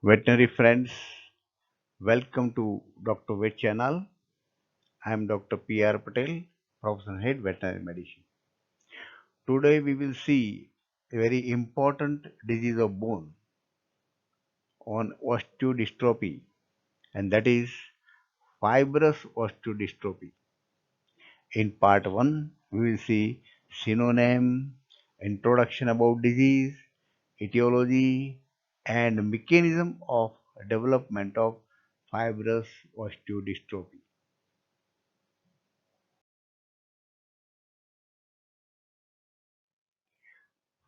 Veterinary friends, welcome to Dr. Vet channel. I am Dr. P.R. Patel, Professor Head Veterinary Medicine. Today we will see a very important disease of bone on osteodystrophy, and that is fibrous osteodystrophy. In part 1, we will see synonym, introduction about disease, etiology, and mechanism of development of fibrous osteodystrophy.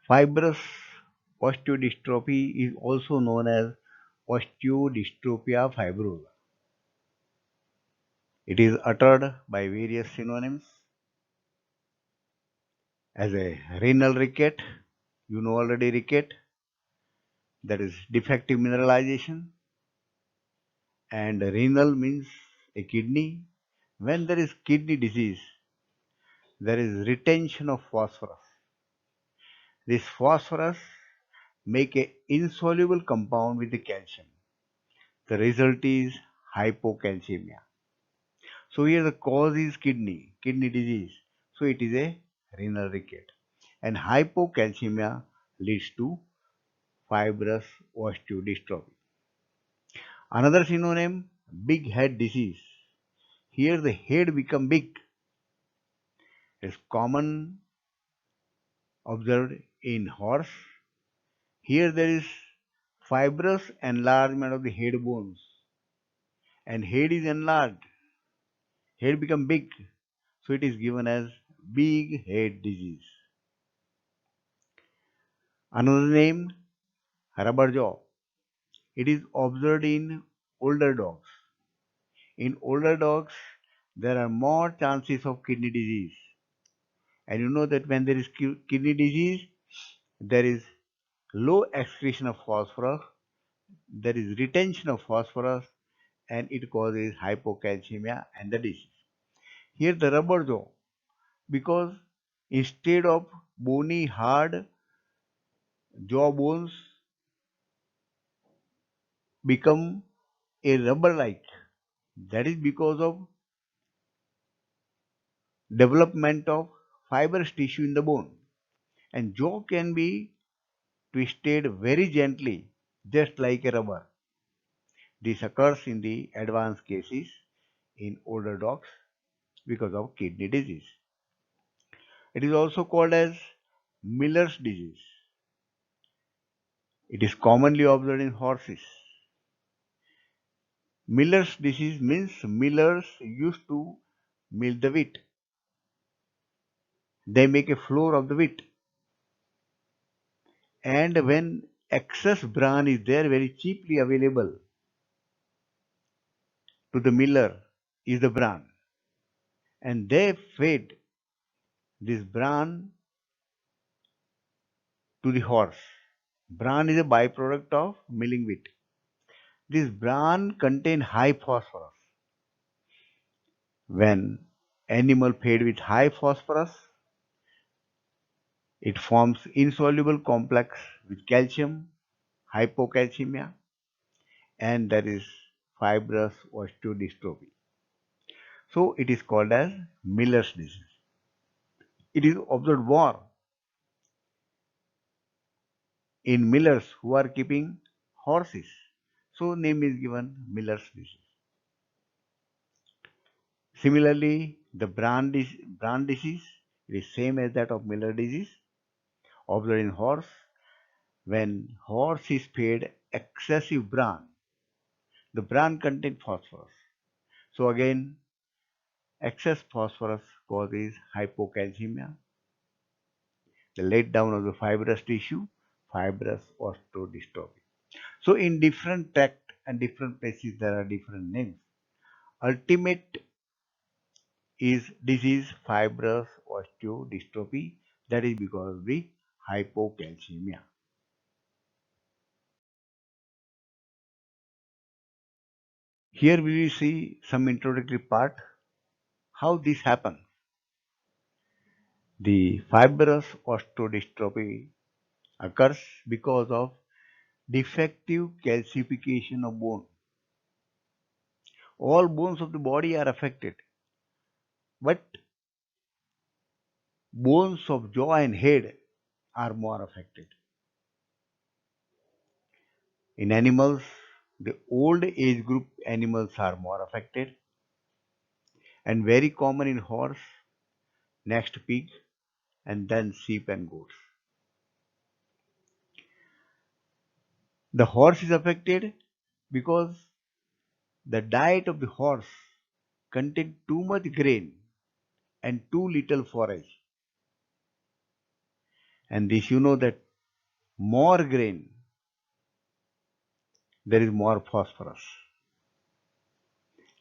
Fibrous osteodystrophy is also known as osteodystrophia fibrosa. It is uttered by various synonyms as a renal ricket, you know already ricket, that is defective mineralization, and renal means a kidney. When there is kidney disease, there is retention of phosphorus. This phosphorus make a insoluble compound with the calcium. The result is hypocalcemia. So here the cause is kidney disease. So it is a renal ricket. And hypocalcemia leads to fibrous osteodystrophy. Another synonym, big head disease. Here the head become big. It's common observed in horse. Here there is fibrous enlargement of the head bones and head is enlarged. Head become big. So it is given as big head disease. Another name, rubber jaw. It is observed in older dogs. In older dogs, there are more chances of kidney disease. And you know that when there is kidney disease, there is low excretion of phosphorus, there is retention of phosphorus, and it causes hypocalcemia and the disease. Here the rubber jaw, because instead of bony, hard jaw bones become a rubber like. That is because of development of fibrous tissue in the bone. And jaw can be twisted very gently, just like a rubber. This occurs in the advanced cases in older dogs because of kidney disease. It is also called as Miller's disease. It is commonly observed in horses. Miller's disease means millers used to mill the wheat. They make a flour of the wheat. And when excess bran is there very cheaply available to the miller is the bran. And they fed this bran to the horse. Bran is a byproduct of milling wheat. This bran contain high phosphorus. When animal fed with high phosphorus, it forms insoluble complex with calcium, hypocalcemia, and there is fibrous osteodystrophy. So it is called as Miller's disease. It is observed more in millers who are keeping horses. So name is given Miller's disease. Similarly, the brand disease is same as that of Miller disease, observed in horse. When horse is fed excessive bran, the bran contains phosphorus. So again, excess phosphorus causes hypocalcemia, the letdown of the fibrous tissue, fibrous osteodystrophy. So in different tract and different places there are different names. Ultimate is disease fibrous osteodystrophy, that is because of the hypocalcemia. Here we will see some introductory part how this happens. The fibrous osteodystrophy occurs because of defective calcification of bone. All bones of the body are affected, but bones of jaw and head are more affected. In animals, the old age group animals are more affected and very common in horse, next pig, and then sheep and goats. The horse is affected because the diet of the horse contains too much grain and too little forage. And this you know that more grain, there is more phosphorus.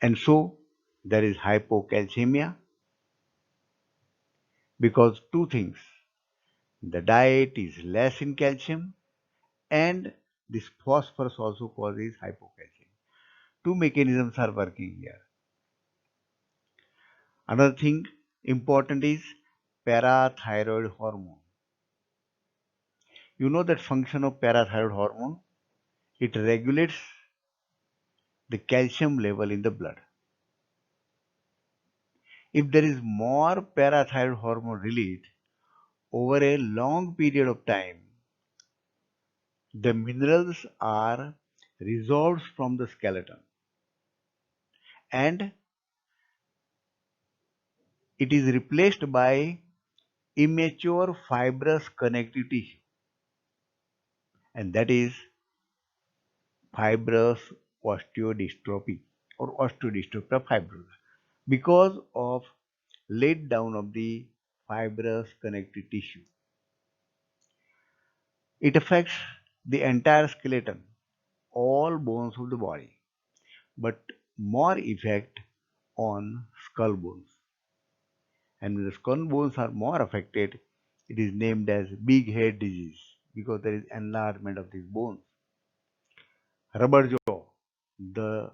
And so there is hypocalcemia because two things. The diet is less in calcium and this phosphorus also causes hypocalcemia. Two mechanisms are working here. Another thing important is parathyroid hormone. You know that function of parathyroid hormone? It regulates the calcium level in the blood. If there is more parathyroid hormone released over a long period of time, the minerals are resolved from the skeleton and it is replaced by immature fibrous connective tissue, and that is fibrous osteodystrophy or osteodystrophy fibrosa because of laid down of the fibrous connective tissue. It affects the entire skeleton, all bones of the body, but more effect on skull bones. And when the skull bones are more affected, it is named as big head disease because there is enlargement of these bones. Rubber jaw, the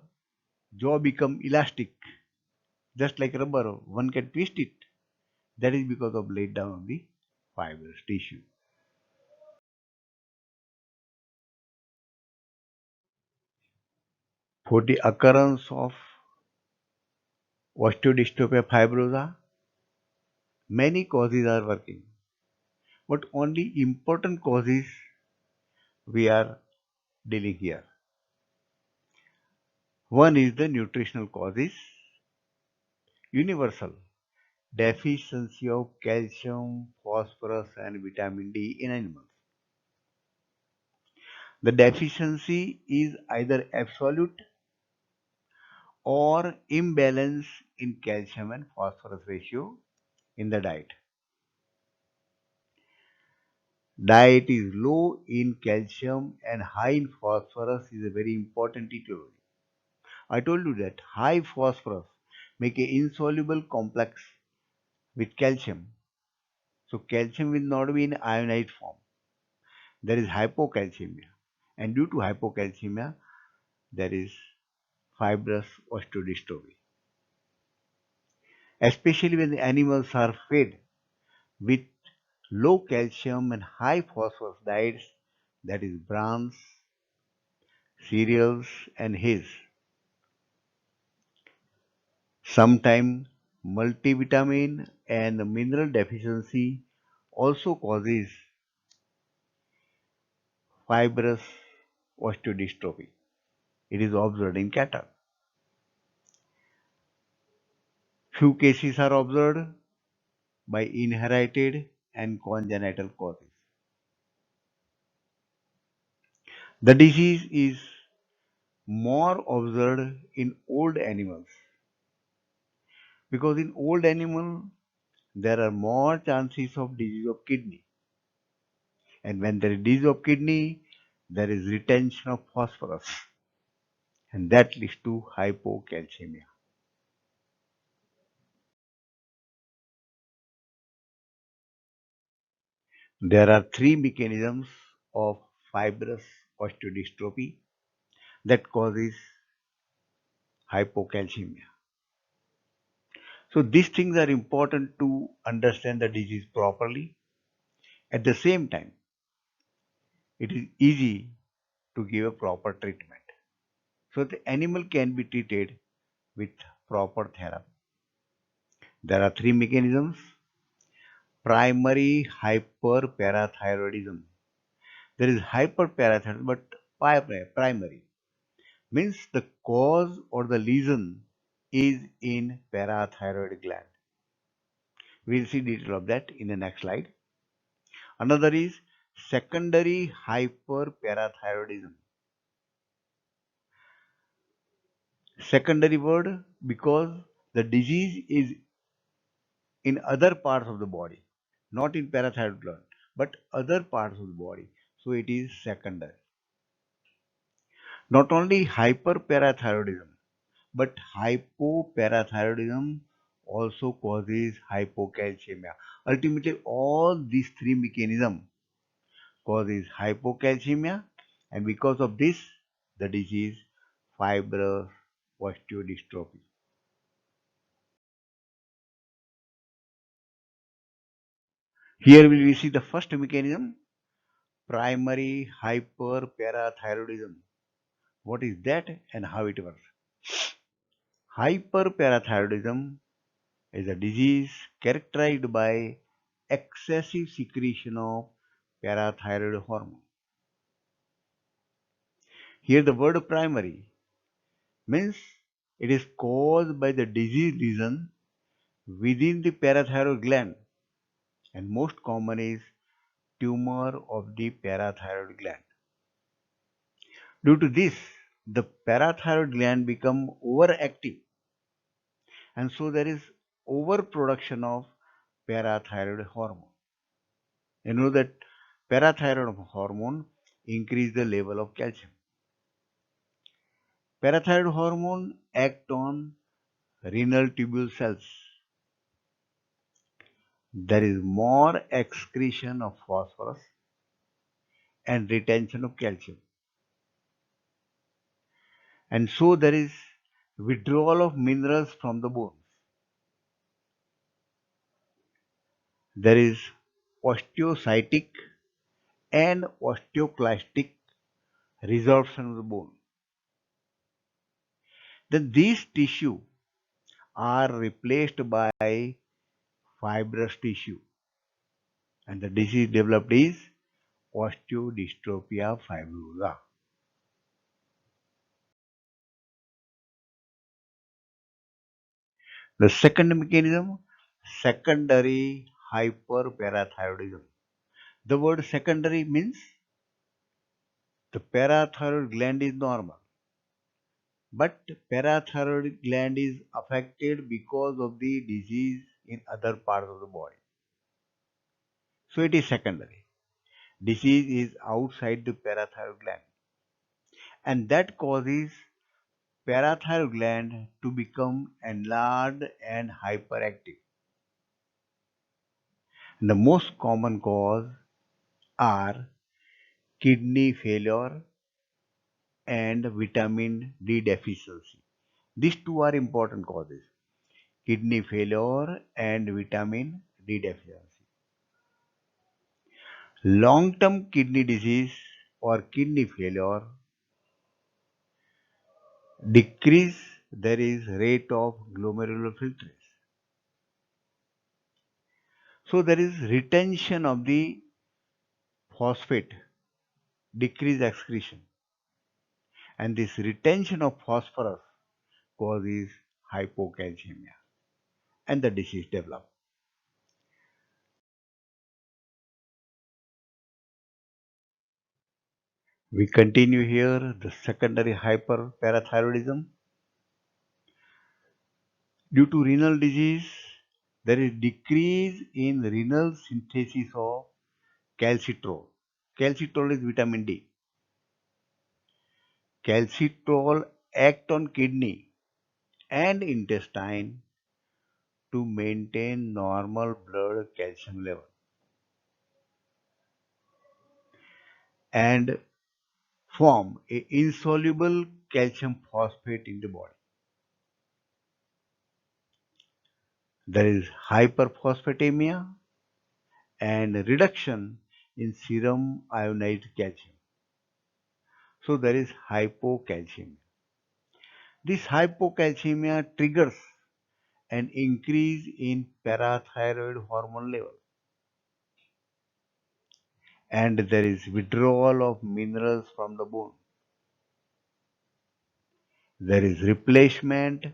jaw become elastic, just like rubber, one can twist it. That is because of laid down of the fibrous tissue. For the occurrence of osteodystrophy fibrosa, many causes are working, but only important causes we are dealing here. One is the nutritional causes, universal, deficiency of calcium, phosphorus, and vitamin D in animals. The deficiency is either absolute or imbalance in calcium and phosphorus ratio in the diet. Diet is low in calcium and high in phosphorus is a very important etiology. I told you that high phosphorus make a insoluble complex with calcium. So calcium will not be in ionized form. There is hypocalcemia. And due to hypocalcemia, there is fibrous osteodystrophy. Especially when the animals are fed with low calcium and high phosphorus diets, that is bran, cereals, and hays. Sometimes multivitamin and mineral deficiency also causes fibrous osteodystrophy. It is observed in cattle. Few cases are observed by inherited and congenital causes. The disease is more observed in old animals because in old animal there are more chances of disease of kidney, and when there is disease of kidney there is retention of phosphorus and that leads to hypocalcemia. There are three mechanisms of fibrous osteodystrophy that causes hypocalcemia. So these things are important to understand the disease properly. At the same time, it is easy to give a proper treatment. So the animal can be treated with proper therapy. There are three mechanisms. Primary hyperparathyroidism. There is hyperparathyroidism, but primary means the cause or the lesion is in parathyroid gland. We'll see detail of that in the next slide. Another is secondary hyperparathyroidism. Secondary word because the disease is in other parts of the body, not in parathyroid gland, but other parts of the body. So it is secondary. Not only hyperparathyroidism, but hypoparathyroidism also causes hypocalcemia. Ultimately, all these three mechanisms causes hypocalcemia, and because of this, the disease fibrous osteodystrophy. Here we will see the first mechanism, primary hyperparathyroidism. What is that and how it works? Hyperparathyroidism is a disease characterized by excessive secretion of parathyroid hormone. Here the word primary means it is caused by the disease lesion within the parathyroid gland, and most common is tumor of the parathyroid gland. Due to this, the parathyroid gland become overactive, and so there is overproduction of parathyroid hormone. You know that parathyroid hormone increase the level of calcium. Parathyroid hormone act on renal tubule cells. There is more excretion of phosphorus and retention of calcium. And so there is withdrawal of minerals from the bones. There is osteocytic and osteoclastic resorption of the bone. Then these tissue are replaced by fibrous tissue, and the disease developed is osteodystrophia fibrosa. The second mechanism, secondary hyperparathyroidism. The word secondary means the parathyroid gland is normal, but parathyroid gland is affected because of the disease in other parts of the body. So it is secondary. Disease is outside the parathyroid gland, and that causes parathyroid gland to become enlarged and hyperactive. And the most common cause are kidney failure and vitamin D deficiency. These two are important causes, kidney failure and vitamin D deficiency. Long term kidney disease or kidney failure decrease there is rate of glomerular filtrate. So there is retention of the phosphate, decrease excretion, and this retention of phosphorus causes hypocalcemia and the disease develops. We continue here the secondary hyperparathyroidism. Due to renal disease, there is decrease in renal synthesis of calcitrol. Calcitrol is vitamin D. Calcitrol act on kidney and intestine to maintain normal blood calcium level and form a insoluble calcium phosphate in the body. There is hyperphosphatemia and reduction in serum ionized calcium. So there is hypocalcemia. This hypocalcemia triggers an increase in parathyroid hormone level, and there is withdrawal of minerals from the bone. There is replacement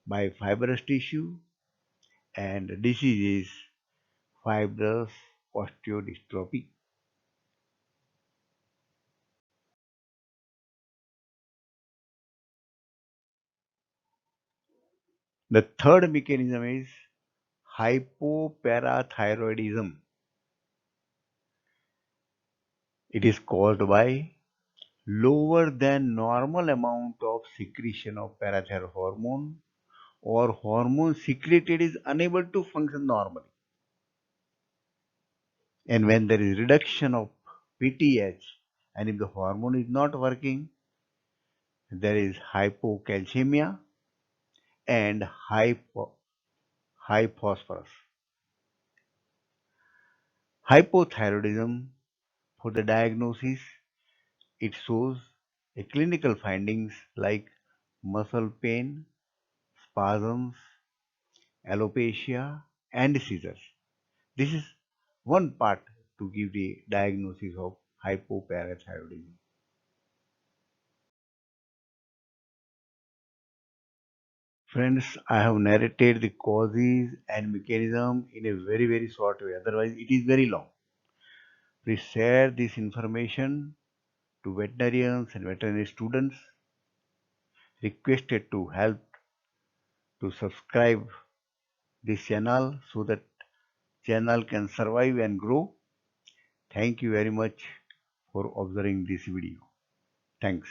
by fibrous tissue, and disease is fibrous osteodystrophy. The third mechanism is hypoparathyroidism. It is caused by lower than normal amount of secretion of parathyroid hormone, or hormone secreted is unable to function normally. And when there is reduction of PTH, and if the hormone is not working, there is hypocalcemia and high phosphorus. Hypothyroidism, for the diagnosis, it shows a clinical findings like muscle pain, spasms, alopecia, and seizures. This is one part to give the diagnosis of hypoparathyroidism. Friends, I have narrated the causes and mechanism in a very short way. Otherwise, it is very long. Please share this information to veterinarians and veterinary students. Requested to help to subscribe this channel so that channel can survive and grow. Thank you very much for observing this video. Thanks.